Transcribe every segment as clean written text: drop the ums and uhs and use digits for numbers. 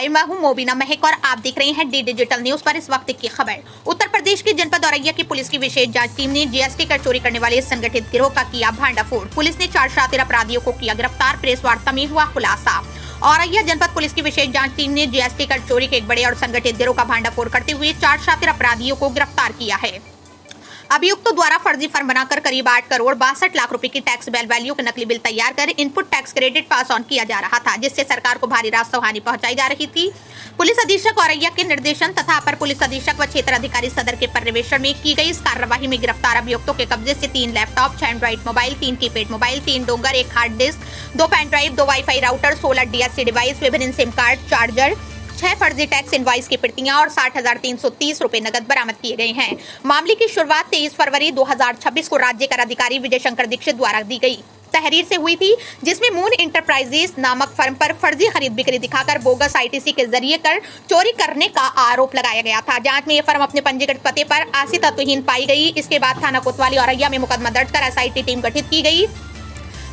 हाय, मैं हूं मोबिना महक और आप देख रहे हैं डी डिजिटल न्यूज पर इस वक्त की खबर। उत्तर प्रदेश के जनपद औरैया की पुलिस की विशेष जांच टीम ने जीएसटी कर चोरी करने वाले संगठित गिरोह का किया भांडाफोड़। पुलिस ने 4 शातिर अपराधियों को किया गिरफ्तार। प्रेस वार्ता में हुआ खुलासा। औरैया जनपद पुलिस की विशेष जांच टीम ने जीएसटी कर चोरी के एक बड़े और संगठित गिरोह का भांडाफोड़ करते हुए 4 शातिर अपराधियों को गिरफ्तार किया है। अभियुक्तों द्वारा फर्जी फर्म बनाकर करीब 8 करोड़ 62 लाख रुपए की टैक्स वैल्यू के नकली बिल तैयार कर input tax credit pass on किया जा रहा था, जिससे सरकार को भारी राजस्व हानि पहुंचाई जा रही थी। पुलिस अधीक्षक औरैया के निर्देशन तथा अपर पुलिस अधीक्षक व क्षेत्र अधिकारी सदर के पर्यवेक्षण में की गई इस कार्रवाई में गिरफ्तार अभियुक्तों के कब्जे से 3 laptop, 6 Android mobile, 3 keypad mobile, 3 dongle, 1 hard disk, 2 pen drive, 2 wifi router, 16 DSC device, विभिन्न सिम कार्ड, चार्जर, 6 फर्जी टैक्स इनवॉइस की प्रतियां और 60,330 रुपए नकद बरामद किए गए हैं। मामले की शुरुआत 23 फरवरी 2026 को राज्य कर अधिकारी विजय शंकर दीक्षित द्वारा दी गई तहरीर से हुई थी, जिसमें मून इंटरप्राइजेस नामक फर्म पर फर्जी खरीद बिक्री दिखाकर बोगस आईटीसी के जरिए कर चोरी करने का आरोप लगाया गया था। जांच में यह फर्म अपने पंजीकृत पते पर आसी तत्वहीन पाई गई। इसके बाद थाना कोतवाली औरैया में मुकदमा दर्ज कर एसआईटी टीम गठित की गई।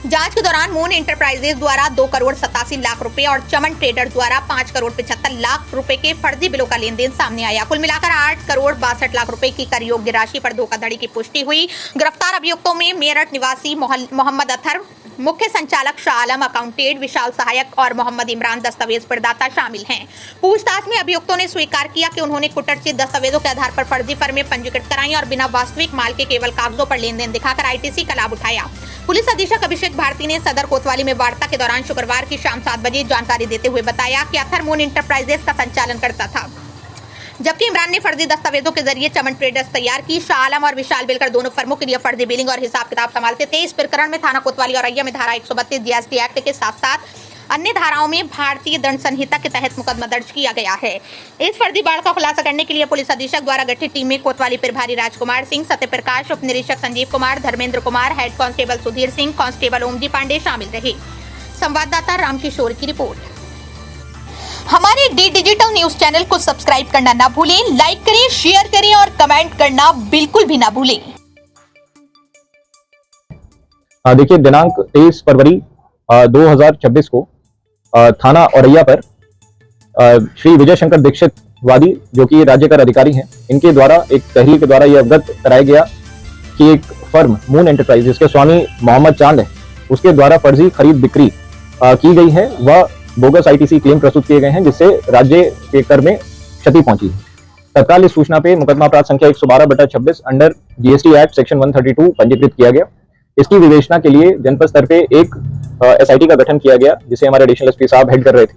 जांच के दौरान मून इंटरप्राइजेस द्वारा 2 करोड़ 87 लाख रुपए और चमन ट्रेडर द्वारा 5 करोड़ 75 लाख रुपए के फर्जी बिलों का लेन देन सामने आया। कुल मिलाकर 8 करोड़ 62 लाख रुपए की कर योग्य राशि पर धोखाधड़ी की पुष्टि हुई। गिरफ्तार अभियुक्तों में मेरठ निवासी मोहम्मद अथर, मुख्य संचालक शाह आलम, अकाउंटेंट विशाल सहायक और मोहम्मद इमरान दस्तावेज प्रदाता शामिल हैं। पूछताछ में अभियुक्तों ने स्वीकार किया कि उन्होंने कुटरचित दस्तावेजों के आधार पर फर्जी फर्में पंजीकृत कराई और बिना वास्तविक माल के केवल कागजों पर लेन देन दिखाकर आईटीसी का लाभ उठाया। पुलिस अधीक्षक अभिषेक भारती ने सदर कोतवाली में वार्ता के दौरान शुक्रवार की शाम 7 बजे जानकारी देते हुए बताया कि अथर मून इंटरप्राइजेस का संचालन करता था, जबकि इमरान ने फर्जी दस्तावेजों के जरिए चमन ट्रेडर्स तैयार की। शाह आलम और विशाल मिलकर दोनों फर्मों के लिए फर्जी बिलिंग और हिसाब किताब संभालते थे। इस प्रकरण में थाना कोतवाली औरैया में धारा 132 जीएसटी एक्ट के साथ साथ अन्य धाराओं में भारतीय दंड संहिता के तहत मुकदमा दर्ज किया गया है। इस फर्जी बाढ़ का खुलासा करने के लिए पुलिस अधीक्षक द्वारा गठित टीम में कोतवाली प्रभारी राजकुमार सिंह, सत्यप्रकाश, उप निरीक्षक Sanjeev Kumar, Dharmendra Kumar, head constable Sudhir Singh, constable Omji Pandey शामिल रहे। संवाददाता रामकिशोर की रिपोर्ट। हमारे डी डिजिटल न्यूज चैनल को सब्सक्राइब करना ना भूलें, लाइक करें, शेयर करें और कमेंट करना बिल्कुल भी ना भूलें। देखिए, दिनांक 23 फरवरी 2026 को थाना औरैया पर श्री विजय शंकर दीक्षित वादी, जो कि राज्य कर अधिकारी हैं, इनके द्वारा एक तहरीर के द्वारा यह अवगत कराया गया कि एक फर्म मून एंटरप्राइज, जिसके स्वामी मोहम्मद चांद है, उसके द्वारा फर्जी खरीद बिक्री की गई है। वह बोगस आईटीसी क्लेम प्रस्तुत किए गए हैं, जिससे राज्य के कर में क्षति पहुंची है। तत्काल इस सूचना पे मुकदमा अपराध संख्या 112/26 अंडर जीएसटी एक्ट सेक्शन 132 पंजीकृत किया गया। इसकी विवेचना के लिए जनपद स्तर पे एक एसआईटी का गठन किया गया, जिसे हमारे एडिशनल एसपी साहब हेड कर रहे थे।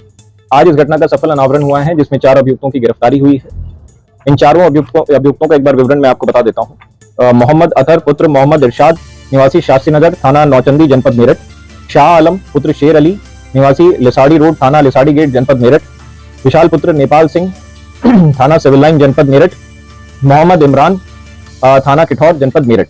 आज इस घटना का सफल अनावरण हुआ है, जिसमें 4 अभियुक्तों की गिरफ्तारी हुई है। इन चारों अभियुक्तों का एक बार विवरण मैं आपको बता देता हूँ। मोहम्मद अतर पुत्र मोहम्मद इरशाद, निवासी शास्त्री नगर, थाना नौचंदी, जनपद मेरठ। शाह आलम पुत्र शेर अली, निवासी लिसाड़ी रोड, थाना लिसाड़ी गेट, जनपद मेरठ। विशाल पुत्र नेपाल सिंह, थाना सिविल लाइन, जनपद मेरठ। मोहम्मद इमरान, थाना किठौर, जनपद मेरठ।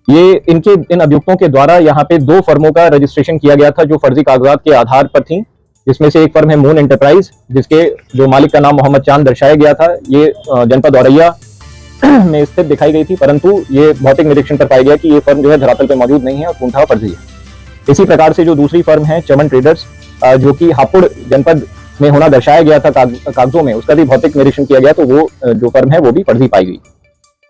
ये इन अभियुक्तों के द्वारा यहाँ पे 2 फर्मों का रजिस्ट्रेशन किया गया था, जो फर्जी कागजात के आधार पर थी। जिसमें से एक फर्म है मून एंटरप्राइज, जिसके जो मालिक का नाम मोहम्मद चांद दर्शाया गया था। ये जनपद औरैया में स्थित दिखाई गई थी, परंतु ये भौतिक निरीक्षण पर पाया गया कि ये फर्म जो है धरातल पे मौजूद नहीं है और पूर्णतः फर्जी है। इसी प्रकार से जो दूसरी फर्म है चमन ट्रेडर्स, जो कि हापुड़ जनपद में होना दर्शाया गया था कागजों में, उसका भी भौतिक निरीक्षण किया गया, तो वो जो फर्म है वो भी फर्जी पाई गई।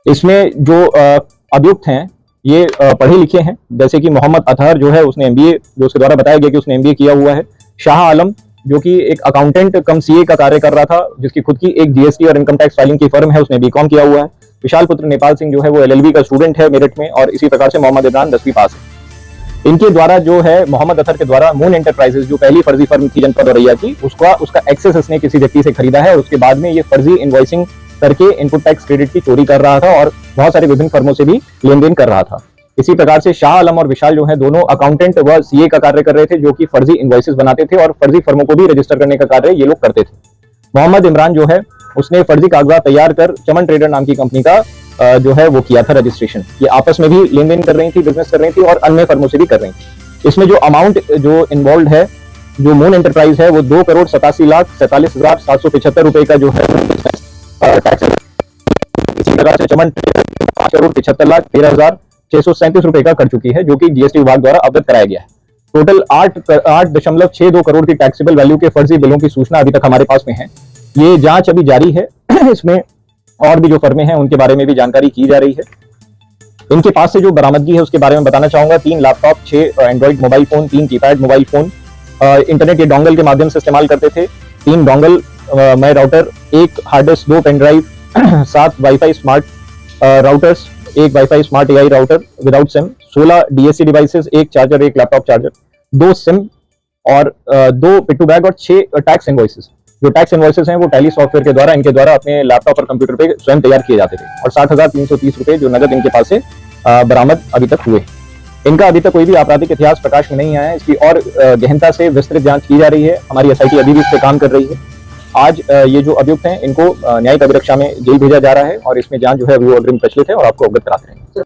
इसमें जो अभियुक्त हैं ये पढ़े लिखे हैं, जैसे कि मोहम्मद अतहर जो है, उसने एमबीए, जो उसके द्वारा बताया गया कि उसने एमबीए किया हुआ है। शाह आलम, जो कि एक अकाउंटेंट कम सीए का कार्य कर रहा था, जिसकी खुद की एक जीएसटी और इनकम टैक्स फाइलिंग की फर्म है, उसने बीकॉम किया हुआ है। विशाल पुत्र नेपाल सिंह जो है वो एलएलबी का स्टूडेंट है मेरठ में, और इसी प्रकार से मोहम्मद इमरान 10वीं पास है। इनके द्वारा जो है मोहम्मद अतहर के द्वारा मून एंटरप्राइजेस, जो पहली फर्जी फर्म थी जनपद औरैया की, उसका एक्सेस इसने किसी व्यक्ति से खरीदा है और उसके बाद में ये फर्जी इनवॉइसिंग करके इनपुट टैक्स क्रेडिट की चोरी कर रहा था और बहुत सारे विभिन्न फर्मों से भी लेन देन कर रहा था। इसी प्रकार से शाह आलम और विशाल जो है, दोनों अकाउंटेंट व सीए का कार्य कर रहे थे, जो कि फर्जी इनवॉइसेस बनाते थे और फर्जी फर्मों को भी रजिस्टर करने का कार्य ये लोग करते थे। मोहम्मद इमरान जो है, उसने फर्जी कागजात तैयार कर चमन ट्रेडर नाम की कंपनी का जो है वो किया था रजिस्ट्रेशन। ये आपस में भी लेन देन कर रही थी, बिजनेस कर रही थी और अन्य फर्मों से भी कर रही थी। इसमें जो अमाउंट जो इन्वॉल्व है, जो मून एंटरप्राइज है, वो 2 करोड़ 87,47,775 रुपए का जो है टैक्स। इसी प्रकार से चमन 5 करोड़ 75,13,637 रुपए का कर चुकी है, जो कि जीएसटी विभाग द्वारा अवगत कराया गया है। टोटल 8.62 करोड़ की टैक्सेबल वैल्यू के फर्जी बिलों की सूचना अभी तक हमारे पास में है। ये जांच अभी जारी है। इसमें और भी जो फर्में हैं उनके बारे में भी जानकारी की जा रही है। इनके पास से जो बरामदगी है उसके बारे में बताना चाहूंगा। 3 laptop, 6 Android mobile phone, 3 keypad mobile phone, internet के डोंगल के माध्यम से इस्तेमाल करते थे, 3 dongle my router, 1 hard disk, 2 pen drive, 7 wifi smart routers, 1 wifi smart AI router without SIM, 16 DSC devices, 1 charger, 1 laptop charger, 2 SIM और 2 पिट्टू bag और 6 टैक्स इनवॉइसेस। जो टैक्स इनवॉइसेस हैं वो टैली सॉफ्टवेयर के द्वारा इनके द्वारा अपने लैपटॉप और कंप्यूटर पे स्वयं तैयार किए जाते थे, और 60,330 रुपए जो नगद इनके पास से बरामद अभी तक हुए। इनका अभी तक कोई भी आपराधिक इतिहास प्रकाश में नहीं आया है। इसकी और गहनता से विस्तृत जांच की जा रही है। हमारी एसआईटी अभी भी इस पे काम कर रही है। आज ये जो अभियुक्त हैं इनको न्यायिक अभिरक्षा में जेल भेजा जा रहा है और इसमें जांच जो है वो अग्रिम प्रचलित है और आपको अवगत कराते हैं।